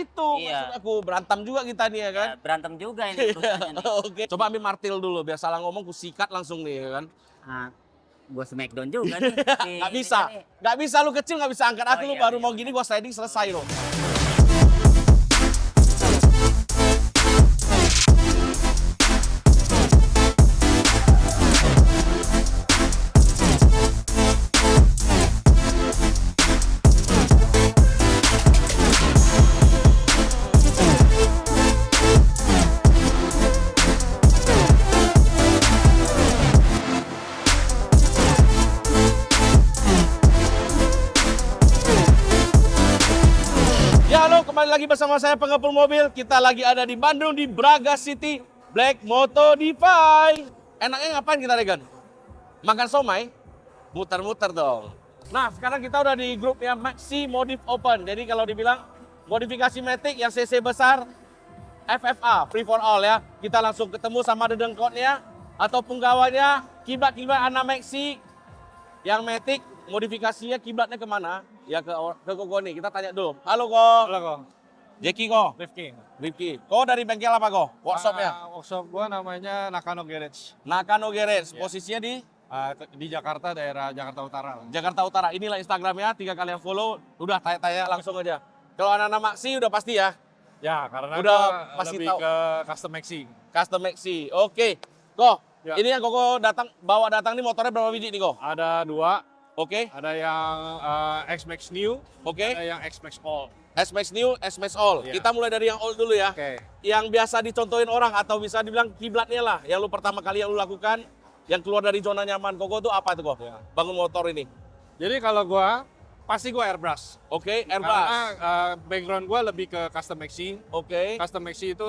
itu Iya. maksud aku. Berantem juga kita nih ya kan. Ya, berantem juga ini urusannya nih. Oke. Coba ambil martil dulu, biar salah ngomong ku sikat langsung nih ya kan. Ah, gua smackdown juga nih. Nggak bisa. Nggak bisa, lu kecil nggak bisa angkat Oh, aku, lu iya, baru iya, mau gini gua sliding selesai loh. Ya halo, kembali lagi bersama saya pengepul mobil. Kita lagi ada di Bandung di Braga City Black Moto Defy. Enaknya ngapain kita Regan? Makan somai? Muter-muter dong. Nah sekarang kita udah di grupnya Maxi Modif Open. Jadi kalau dibilang modifikasi Matic yang CC besar, FFA, free for all ya. Kita langsung ketemu sama dedengkotnya atau penggawanya, kiblat-kiblat anak Maxi yang Matic. Modifikasinya kiblatnya kemana? Ya ke Koko nih, kita tanya dulu. Halo Ko. Halo Ko, Jeki Ko. Rifki. Ko dari bengkel apa Ko? Workshopnya? Workshop gua namanya Nakano Garage. Nakano Garage. Iya. Posisinya di Di Jakarta, daerah Jakarta Utara. Jakarta Utara. Inilah Instagramnya, 3 kali yang follow. Udah tanya-tanya langsung aja. Kalau anak-anak Maxi udah pasti ya. Ya, karena Udah gua pasti lebih tahu. ke custom maxing. Custom Maxi. Oke. Ko, Ya. ini yang Koko bawa datang nih motornya berapa biji nih Ko? Ada dua, Oke. ada yang X-Max New, Oke. ada yang X-Max All. S-Max New, S-Max All. Iya. Kita mulai dari yang old dulu ya. Oke. Yang biasa dicontohin orang atau bisa dibilang kiblatnya lah, yang lu pertama kali yang lu lakukan, yang keluar dari zona nyaman Koko tuh apa tuh Kok? Ya. Bangun motor ini. Jadi kalau gua, pasti gua airbrush. Oke, airbrush. Karena background gua lebih ke custom maxing. Oke, Custom maxing itu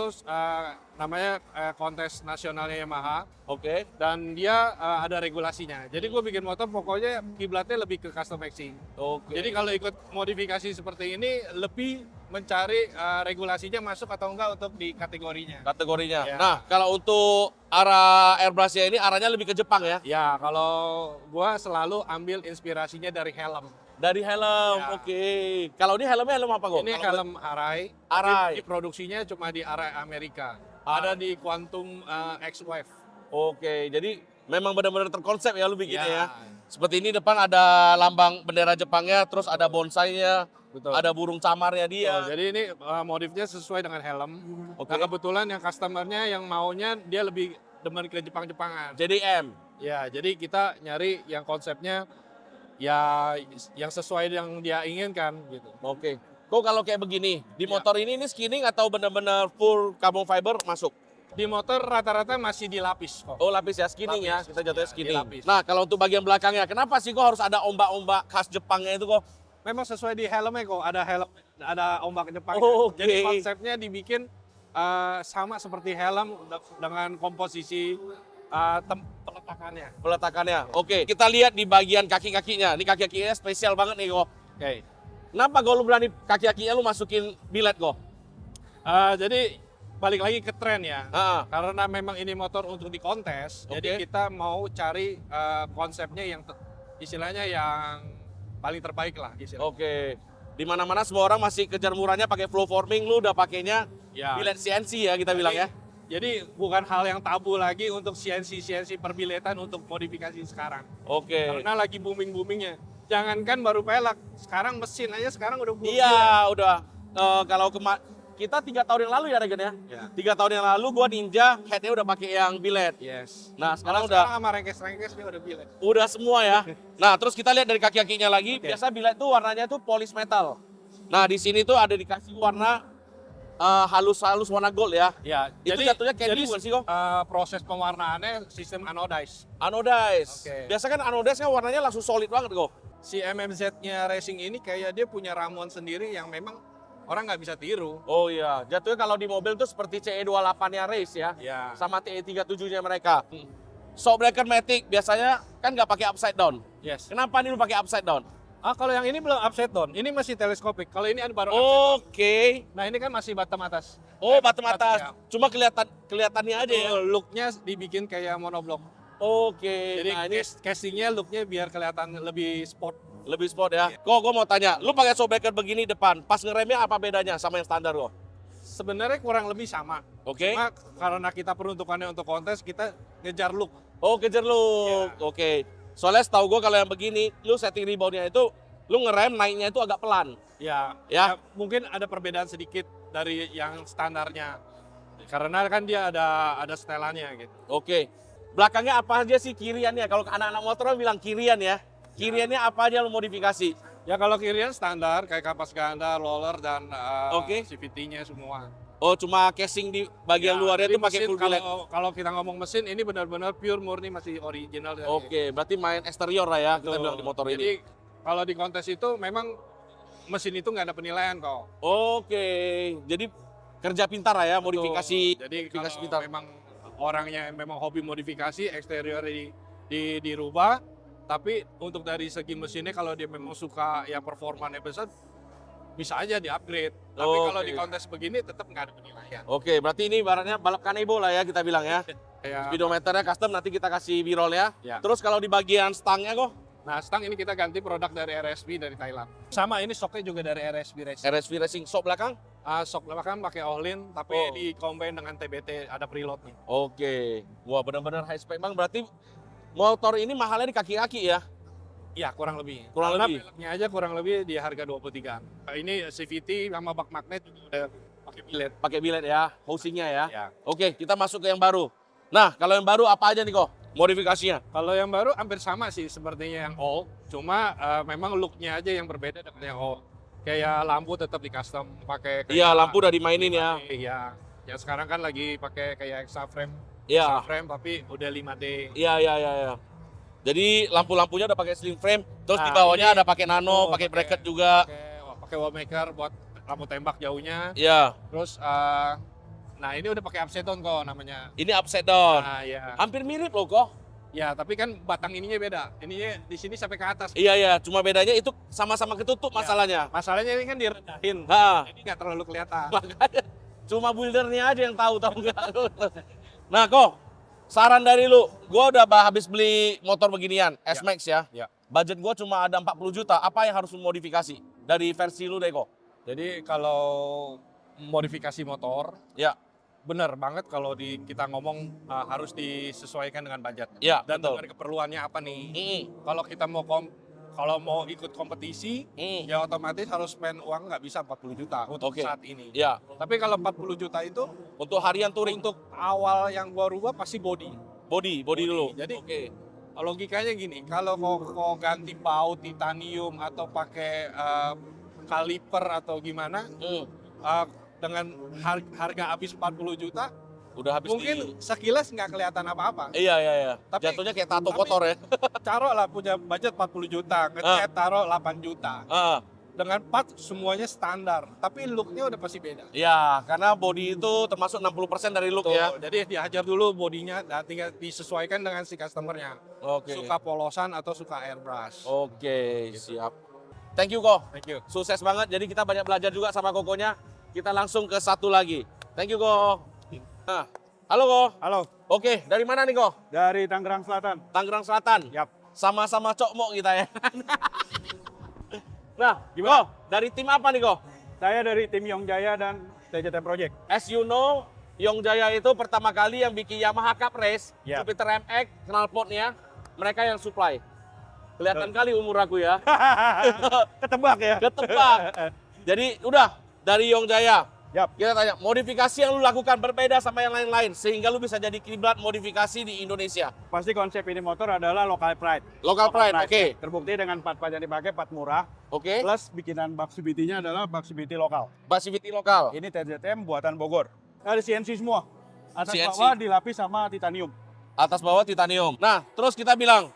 namanya kontes nasionalnya Yamaha. oke. Dan dia ada regulasinya. Jadi gue bikin motor pokoknya kiblatnya lebih ke custom maxing. Oke. Jadi kalau ikut modifikasi seperti ini lebih mencari regulasinya masuk atau enggak untuk di kategorinya. Kategorinya. Ya. Nah, kalau untuk arah airbrushnya ini arahnya lebih ke Jepang ya? Ya kalau gue selalu ambil inspirasinya dari helm. Dari helm, Ya. oke. Kalau ini helmnya helm apa Kok? Ini Kalau helm Arai. Arai. Tapi produksinya cuma di Arai Amerika. Ah. Ada di Quantum X-Wave. Oke, jadi memang benar-benar terkonsep ya lu bikinnya ya. Ya. Seperti ini depan ada lambang bendera Jepangnya, terus ada bonsainya, Betul. ada burung camarnya dia. Jadi ini modifnya sesuai dengan helm. Oke. Nah, kebetulan yang customernya yang maunya dia lebih demen ke Jepang-Jepangan. JDM. Ya, jadi kita nyari yang konsepnya ya yang sesuai yang dia inginkan gitu. Oke. Kok kalau kayak begini, di Ya. motor ini skinning atau benar-benar full carbon fiber masuk? Di motor rata-rata masih dilapis kok. Oh lapis ya, skinning ya, Lapis. kita jatuhnya Ya, skinning. dilapis. Nah kalau untuk bagian belakangnya, kenapa sih kok harus ada ombak-ombak khas Jepangnya itu kok? Memang sesuai di helmnya kok, ada helm, ada ombak Jepang. Oh, oke. Jadi konsepnya dibikin sama seperti helm dengan komposisi peletakannya. Peletakannya. Oke, kita lihat di bagian kaki-kakinya. Ini kaki-kakinya spesial banget nih kok. Oke. Kenapa kok lu berani kaki-kakinya lu masukin billet kok? Jadi balik lagi ke tren ya. Ah, Karena memang ini motor untuk di kontes, jadi Oke. kita mau cari konsepnya yang istilahnya yang paling terbaik lah istilahnya. oke. Di mana-mana semua orang masih kejar murahnya pakai flow forming, lu udah pakainya Ya. billet CNC ya kita bilang ya. Jadi bukan hal yang tabu lagi untuk CNC biletan untuk modifikasi sekarang. Oke. Karena lagi boomingnya. Jangankan baru pelek, sekarang mesin aja sekarang udah booming. Iya, udah. Kalau kita 3 tahun yang lalu ya Regen ya. Ya. 3 tahun yang lalu gua Ninja headnya udah pakai yang billet. Yes. Nah sekarang Kalau udah sama rengkes dia udah bilet. udah semua ya. Nah terus kita lihat dari kaki-kakinya lagi. Oke. Biasa billet tuh warnanya tuh polish metal. Nah di sini tuh ada dikasih warna halus-halus warna gold ya. Ya, Itu jatuhnya candy bukan sih kok? Proses pewarnaannya sistem anodize. Anodize. Oke. Biasa kan anodize kan warnanya langsung solid banget kok. Si MMZ-nya racing ini kayak dia punya ramuan sendiri yang memang orang nggak bisa tiru. Oh iya, jatuhnya kalau di mobil tuh seperti CE28-nya race ya. Ya. Sama TE37-nya mereka. Shockbreaker Matic biasanya kan nggak pakai upside down. Yes. Kenapa ini lu pakai upside down? Kalau yang ini belum upside down, ini masih teleskopik. Kalau ini baru upside down. Oke. Nah ini kan masih bottom atas. Oh, bottom atas. Ya. Cuma kelihatannya aja ya. Looknya dibikin kayak monoblok. Oke. Jadi Nah, ini casingnya looknya biar kelihatan lebih sport. Lebih sport ya. Kok gue mau tanya, lu pakai shockbreaker begini depan, pas ngeremnya apa bedanya sama yang standar kok? Sebenarnya kurang lebih sama. Oke. Cuma karena kita peruntukannya untuk kontes, kita ngejar look. Oh, kejar lu. Oke. Soalnya setahu gue kalau yang begini, lu setting reboundnya itu, lu ngerem naiknya itu agak pelan. Ya, Ya. mungkin ada perbedaan sedikit dari yang standarnya. Karena kan dia ada setelannya gitu. Oke. Belakangnya apa aja sih kiriannya? Kalau anak-anak motor bilang kirian ya. Kiriannya apa aja lu modifikasi? Ya kalau kirian standar kayak kapas ganda, roller dan Oke. CVT-nya semua. Oh, cuma casing di bagian Ya, luarnya jadi itu pakai mesin full billet. Kalau kita ngomong mesin ini benar-benar pure murni masih original. dari- Oke, berarti main eksterior lah ya kita Betul. bilang di motor Jadi ini. kalau di kontes itu memang mesin itu nggak ada penilaian kok. Oke, jadi kerja pintar lah ya, modifikasi. Betul. Jadi modifikasi kalau pintar. memang orangnya memang hobi modifikasi, eksterior dirubah, tapi untuk dari segi mesinnya kalau dia memang suka yang performanya besar, bisa aja di-upgrade. Tapi kalau Oke. di kontes begini tetap nggak ada penilaian. Oke, berarti ini ibaratnya balap kanebo lah ya kita bilang ya. Kayak, Speedometernya custom, nanti kita kasih b-roll ya. Ya. Terus kalau di bagian stangnya kok, nah, stang ini kita ganti produk dari RSB dari Thailand. Sama ini shocknya juga dari RSB Racing. RSV Racing shock belakang. Shock belakang pakai Ohlin, tapi Oh. di combine dengan TBT, ada preloadnya. Oke, wah benar-benar high spec bang. Berarti motor ini mahalnya di kaki-kaki ya? Ya, kurang lebih. Kurang Karena lebih? peleknya aja kurang lebih di harga 23. Ini CVT sama bak magnet juga udah pakai bilet. Pakai billet ya, housingnya ya. Ya. Oke, kita masuk ke yang baru. Nah, kalau yang baru apa aja nih kok modifikasinya? Kalau yang baru hampir sama sih sepertinya yang old, cuma memang looknya aja yang berbeda dengan yang old. Kayak lampu tetap di custom pakai. Iya, lampu udah dimainin ya. Iya. Ya sekarang kan lagi pakai kayak extra frame. Iya. Extra frame tapi udah 5D. Iya, iya, iya, iya. Jadi lampu-lampunya udah pakai slim frame, terus di Nah, bawahnya ini- ada pakai nano, Oh, pakai pakai- bracket juga. Pakai wall maker buat lampu tembak jauhnya. Iya. Terus nah ini udah pakai upside-down kok namanya. Ini upside down. Nah, ya. Hampir mirip loh kok. Ya, tapi kan batang ininya beda. Ininya di sini sampai ke atas. Iya, iya. Cuma bedanya itu sama-sama ketutup Iya. masalahnya. Masalahnya ini kan direndahin. Ha. Jadi nggak terlalu kelihatan. Makanya cuma buildernya aja yang tahu nggak? Nah, kok saran dari lu, gua udah habis beli motor beginian, S-Max ya. Ya. Budget gua cuma ada 40 juta. Apa yang harus lu modifikasi dari versi lu deh kok? Jadi kalau modifikasi motor, Ya, benar banget kalau kita ngomong harus disesuaikan dengan budget. ya, Dan betul. dengan keperluannya apa nih? Mm, Kalau kita kalau mau ikut kompetisi, mm. ya otomatis harus spend uang nggak bisa 40 juta untuk Oke. saat ini. Ya, Tapi kalau 40 juta itu untuk harian touring untuk awal yang gua rubah pasti body. body Body. dulu. Jadi- oke. Logikanya gini, kalau mau ganti baut titanium atau pakai kaliper atau gimana, Mm, dengan harga habis 40 juta, udah habis mungkin sekilas nggak kelihatan apa-apa. Iya, iya, iya. Tapi- Jatuhnya kayak tato tapi- kotor ya. Taruh lah punya budget 40 juta, ngecat taruh 8 juta. Ah, Dengan part semuanya standar, tapi looknya udah pasti beda. ya, karena body itu termasuk 60% dari look ya. Tuh, jadi diajar dulu bodinya, dan tinggal disesuaikan dengan si customernya. Oke. Suka polosan atau suka airbrush. Oke, siap. Thank you kok. Thank you. Sukses banget. Jadi kita banyak belajar juga sama Kokonya. Kita langsung ke satu lagi. Thank you kok. Nah, halo kok. Halo, Oke, dari mana nih kok? dari Tangerang Selatan. Tangerang Selatan. Yap. Sama-sama cokmok kita ya. Nah, Gimana? kok dari tim apa nih kok? Saya dari tim Yongjaya dan TJT Project. As you know, Yongjaya itu pertama kali yang bikin Yamaha Cup Race, Ya. Jupiter MX, knalpotnya, mereka yang supply. Kelihatan kali umur aku ya. Ketebak ya? Ketebak. Jadi udah dari Yongjaya. Yap. Kita tanya, modifikasi yang lu lakukan berbeda sama yang lain-lain sehingga lu bisa jadi kiblat modifikasi di Indonesia. Pasti konsep ini motor adalah local pride. Local pride, oke. Terbukti dengan part-part yang dipakai, part murah. Oke. Plus bikinan bak CVT-nya adalah bak CVT lokal. Basivity lokal. Ini TZM buatan Bogor. Ada CNC semua. Atas CNC. bawah dilapis sama titanium. Atas bawah titanium. Nah, terus kita bilang,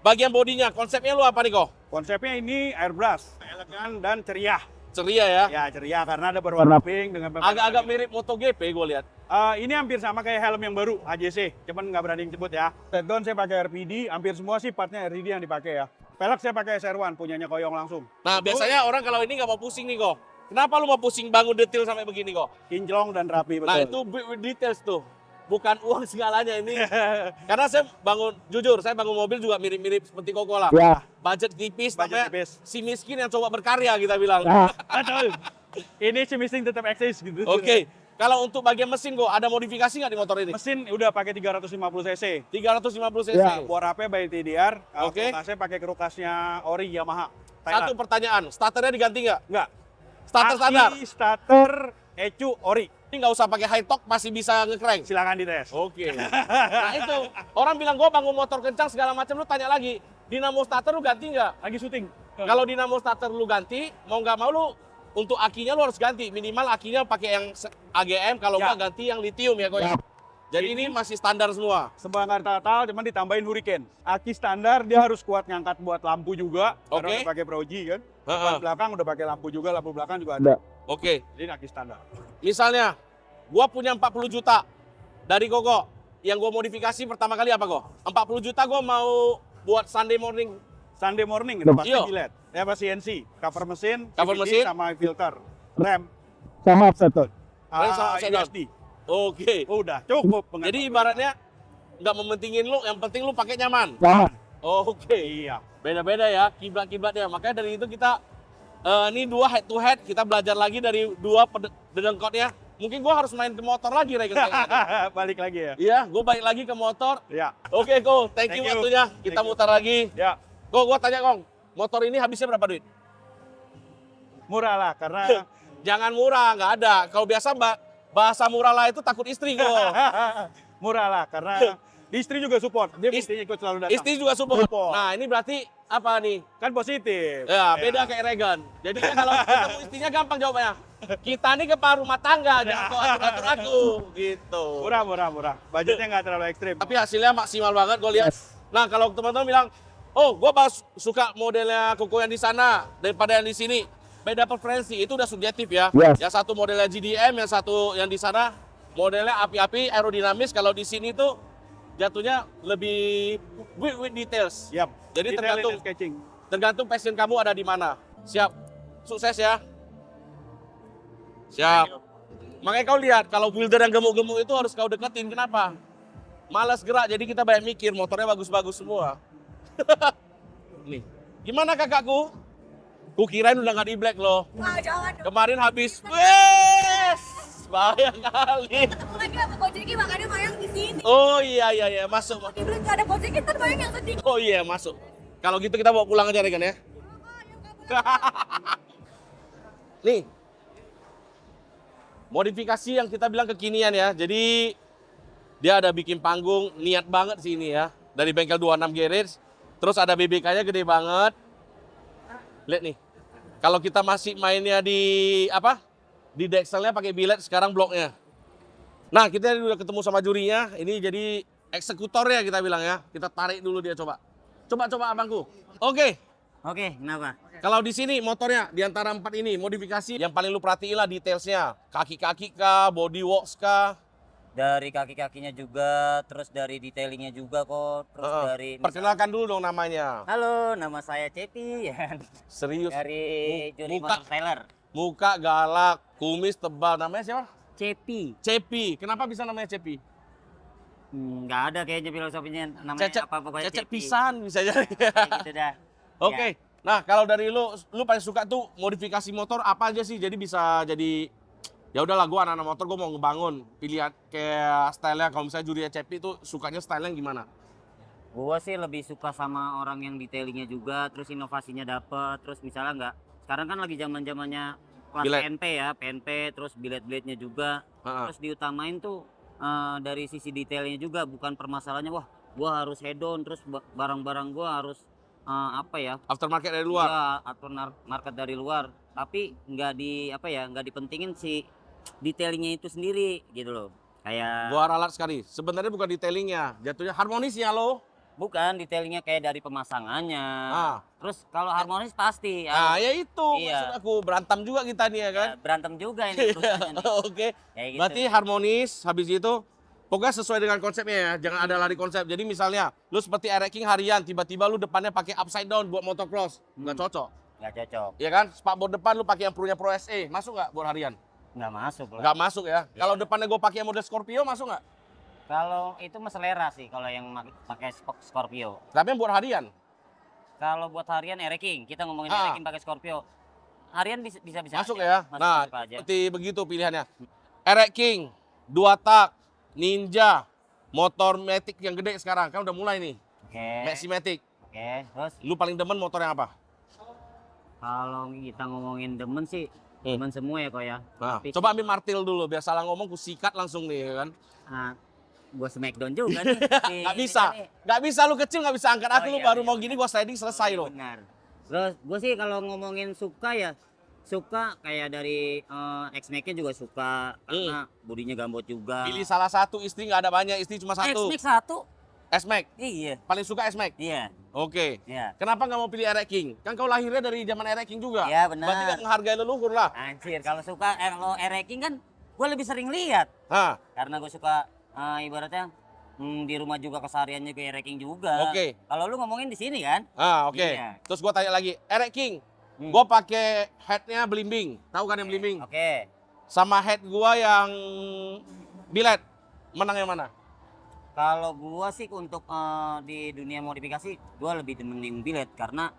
bagian bodinya, konsepnya lu apa nih kok? Konsepnya ini airbrush, elegan dan ceria. Ceria ya. Ya ceria karena ada berwarna pink dengan Agak-agak mirip MotoGP gue lihat. Ini hampir sama kayak helm yang baru, AJC. Cuman nggak berani sebut ya. Head-down saya pakai RPD, hampir semua sih partnya RPD yang dipakai ya. Pelek saya pakai SR1, punyanya Koyong langsung. Nah, biasanya orang kalau ini nggak mau pusing nih kok. Kenapa lu mau pusing bangun detail sampai begini kok? Kinclong dan rapi betul. Nah, itu details tuh. bukan uang segalanya ini. Karena saya jujur, saya bangun mobil juga mirip-mirip seperti Koko lah. Ya. Budget tipis, Budget namanya tipis. si miskin yang coba berkarya kita bilang. Betul. Ini si missing tetap eksis gitu. Oke, kalau untuk bagian mesin kok ada modifikasi nggak di motor ini? Mesin udah pakai 350 cc. 350 cc. Ya, bor AP by TDR. Oke. Kerukasnya pakai kerukasnya ori Yamaha. Satu pertanyaan, starternya diganti nggak? Enggak. Starter standar. Starter ECU ori. Ini nggak usah pakai high torque, masih bisa nge-crank. Silakan dites. Oke. Nah itu, orang bilang gue bangun motor kencang segala macam, lu tanya lagi, dinamo starter lu ganti nggak? Lagi syuting. Kalau dinamo starter lu ganti, mau nggak mau lu untuk akinya lu harus ganti. Minimal akinya pakai yang AGM, kalau Ya. nggak ganti yang lithium ya kok. Ya. Jadi ini masih standar semua. Sebagai total cuman ditambahin Hurricane. Aki standar dia harus kuat ngangkat buat lampu juga. Oke. Karena udah pakai Proji kan. Heeh. Depan belakang udah pakai lampu juga, lampu belakang juga ada. Oke, Jadi aki standar. misalnya gua punya 40 juta dari Koko. Yang gua modifikasi pertama kali apa kok? 40 juta gua mau buat Sunday morning. Sunday morning itu pasti Iya. bilet. Ya pasti CNC, cover mesin, Cover CVT mesin. sama filter, rem, sama upside down. Rem sama upside down. ISD. Oke. Udah cukup. Jadi ibaratnya nggak mementingin lu, yang penting lu pakai nyaman. Nyaman. Oke. Iya. Beda-beda ya kiblat-kiblatnya. Makanya dari itu kita ini dua head to head, kita belajar lagi dari dua dedengkotnya. Mungkin gua harus main ke motor lagi, Regen. Balik lagi ya. Iya, gua balik lagi ke motor. Ya. Oke, Ko. Thank you Thank you. waktunya. Kita Thank you. mutar lagi. Ya. Ko, gua tanya, Kong. Motor ini habisnya berapa duit? Murah lah karena Jangan murah, nggak ada. Kalau biasa bahasa murah lah itu takut istri, Ko. murah lah karena istri juga support. Dia mestinya ikut selalu datang. Istri juga support. Support. Nah, ini berarti apa nih? Kan positif. Ya, beda kayak Regan. Jadi kan kalau ketemu istrinya gampang jawabannya. Kita nih kepala rumah tangga, jangan kau atur aku, gitu. Murah. Budgetnya nggak terlalu ekstrim. Tapi hasilnya maksimal banget gue lihat. Nah, kalau teman-teman bilang, oh, gue suka modelnya Koko yang di sana daripada yang di sini. Beda preferensi, itu udah subjektif ya. Yes. Yang satu modelnya GDM, yang satu yang di sana modelnya api-api, aerodinamis. Kalau di sini tuh jatuhnya lebih with details. Yap. Jadi Detailing tergantung and sketching. Tergantung passion kamu ada di mana. Siap. Sukses ya. Siap. Makanya kau lihat kalau builder yang gemuk-gemuk itu harus kau deketin. Kenapa? Malas gerak, jadi kita banyak mikir. Motornya bagus-bagus semua. Nih. Gimana kakakku? Kukirain udah nggak di black loh. Wah, jangan dong. Kemarin habis. Wes! Bahaya kali. Ketemu lagi sama Gojeki, makanya Mayang di sini. Oh iya. Masuk. Di Blink nggak ada Gojeki, ntar Mayang yang sedih. Oh iya, masuk. Kalau gitu kita bawa pulang aja Regan ya. Nih, modifikasi yang kita bilang kekinian ya. Jadi dia ada bikin panggung, niat banget sih ini ya. Dari bengkel 26 garage. Terus ada BBK-nya gede banget. Lihat nih. Kalau kita masih mainnya di apa? Di Dexelnya pakai billet, sekarang bloknya. Nah, kita udah ketemu sama jurinya. Ini jadi eksekutornya kita bilang ya. Kita tarik dulu dia coba. Coba abangku. Oke. Oke, kenapa? Kalau di sini motornya di antara 4 ini modifikasi yang paling lu perhatiin lah detailsnya. Kaki-kaki kah, body works kah? Dari kaki-kakinya juga, terus dari detailingnya juga kok, terus dari Perkenalkan dulu dong namanya. Halo, nama saya Cepi Serius. dari Juri muka. Motor Trailer. Muka galak, kumis tebal. Namanya siapa? Cepi. Cepi. Kenapa bisa namanya Cepi? Nggak ada kayaknya filosofinya namanya Cecep, apa pokoknya cecep Cepi. pisan bisa jadi. Kayak gitu dah. Oke. Nah, kalau dari lu paling suka tuh modifikasi motor apa aja sih? Jadi bisa jadi ya udahlah, gua anak-anak motor, gua mau ngebangun pilihan kayak stylenya. Kalau misalnya jurinya Cepi tuh sukanya stylenya gimana? Gua sih lebih suka sama orang yang detailingnya juga, terus inovasinya dapet, terus misalnya nggak, sekarang kan lagi zaman-zamannya kelas Billet. PNP ya, PNP, terus billet-billetnya juga, Heeh. terus diutamain tuh dari sisi detailnya juga, bukan permasalahannya, wah gua harus head on, terus barang-barang gua harus apa ya, Aftermarket dari luar. ya atau market dari luar, tapi nggak dipentingin si detailingnya itu sendiri gitu loh, kayak Gua ralat sekali. Sebenarnya bukan detailingnya, jatuhnya harmonisnya lo. bukan detailingnya kayak dari pemasangannya. Ah. Terus kalau harmonis pasti Nah, ya itu Iya. maksud aku, berantem juga kita nih ya kan. ya, berantem juga ini perusahaannya nih. Oke. Kayak gitu. Berarti harmonis, habis itu pokoknya sesuai dengan konsepnya ya, jangan ada lari konsep. Jadi misalnya lu seperti Air King harian, tiba-tiba lu depannya pakai upside down buat motocross, nggak cocok. nggak cocok, Iya kan? Spakbor depan lu pakai yang Pro-nya Pro SE, masuk nggak buat harian? nggak masuk lah. Nggak masuk ya. Kalau depannya gue pakai yang model Scorpio, masuk nggak? Kalau itu mah selera sih kalau yang pakai Scorpio. Tapi yang buat harian. Kalau buat harian Air King, kita ngomongin Ah. Air King pakai Scorpio. Harian bisa Masuk aja. ya. Masuk Nah, aja. seperti begitu pilihannya. Erek King, 2 tak, Ninja, motor Matic yang gede sekarang. Kan udah mulai nih. Oke. Maximatic. Oke, terus Lu paling demen motor yang apa? kalau kita ngomongin demen sih, demen semua ya kok ya. Nah, Tapi coba ambil martil dulu, biar salah ngomong ku sikat langsung nih ya kan. gua Smackdown juga nih. Nggak bisa, nggak bisa lu kecil nggak bisa angkat aku, Oh, lu iya, baru iya. mau gini gua sliding selesai lo. Benar. Terus gue sih kalau ngomongin suka ya, suka kayak dari X-Max-nya juga suka karena bodinya gambot juga. Pilih salah satu, istri nggak ada banyak, istri cuma satu. X-Max 1. S-Max, Iya. paling suka S-Max. Iya. Oke. Iya. Kenapa nggak mau pilih Erek King? Kan kau lahirnya dari zaman Erek King juga. Iya, benar. Berarti kan menghargai leluhur lah. Anjir, kalau suka kalau Ereking kan gue lebih sering lihat Hah, karena gue suka ibaratnya di rumah juga kesehariannya ke Ereking juga. Oke. Kalau lu ngomongin di sini kan? oke. Iya. Terus gua tanya lagi, Erek King, Hmm. gua pakai headnya belimbing. Tahu kan yang belimbing? Oke. Sama head gua yang billet. Menang yang mana? Kalau gua sih untuk di dunia modifikasi, gua lebih demen yang billet karena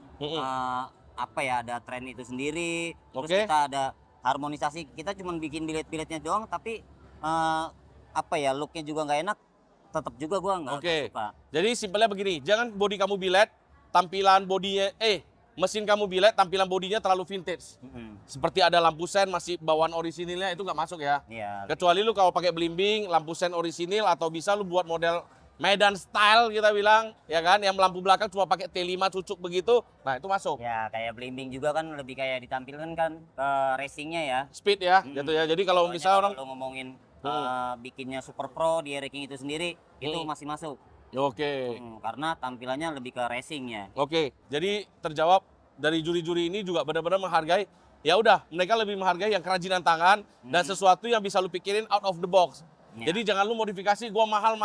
apa ya, ada tren itu sendiri. Terus Oke. kita ada harmonisasi. Kita cuma bikin billet-billetnya doang, tapi apa ya, looknya juga nggak enak. Tetap juga gua nggak Oke. suka. Jadi simpelnya begini, jangan body kamu billet, tampilan bodinya mesin kamu billet, tampilan bodinya terlalu vintage. Seperti ada lampu sen masih bawaan orisinilnya, itu nggak masuk ya. Iya. Kecuali lu kalau pakai belimbing, lampu sen orisinil, atau bisa lu buat model Medan style kita bilang, ya kan, yang lampu belakang cuma pakai T5 cucuk begitu, nah itu masuk. Ya kayak belimbing juga kan lebih kayak ditampilkan kan ke racingnya ya. Speed ya, gitu ya. Jadi kalau Soalnya misalnya orang, kalau ngomongin bikinnya Super Pro di Ereking itu sendiri itu masih masuk. oke, Karena tampilannya lebih ke racingnya. oke. Jadi terjawab dari juri-juri ini juga benar-benar menghargai. Ya udah, mereka lebih menghargai yang kerajinan tangan dan sesuatu yang bisa lu pikirin out of the box. Ya. Jadi jangan lu modifikasi, gua mahal,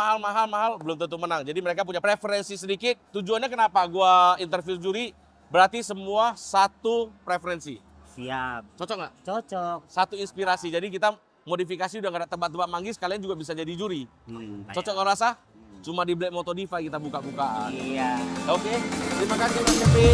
belum tentu menang. Jadi mereka punya preferensi sedikit. Tujuannya kenapa gua interview juri? Berarti semua satu preferensi. Siap. Cocok nggak? Cocok. Satu inspirasi. Jadi kita modifikasi udah nggak ada tebak-tebak manggis, kalian juga bisa jadi juri. Cocok nggak rasa? Cuma di Black Moto Diva kita buka-bukaan. Iya. Oke, terima kasih Mas Cepi.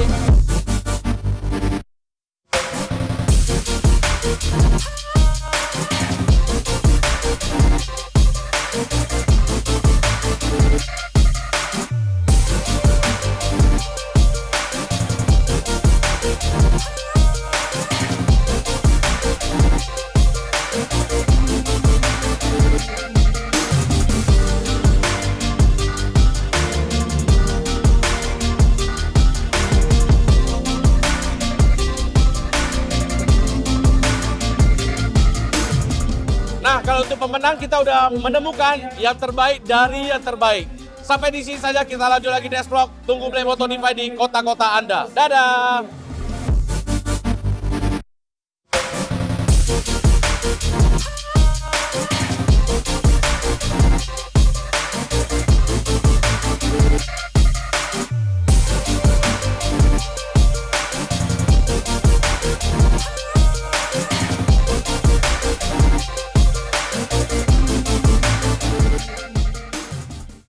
Nah, kalau untuk pemenang kita udah menemukan yang terbaik dari yang terbaik. Sampai di sini saja, kita lanjut lagi di Vlog. Tunggu Black Moto Diva di kota-kota Anda. Dadah!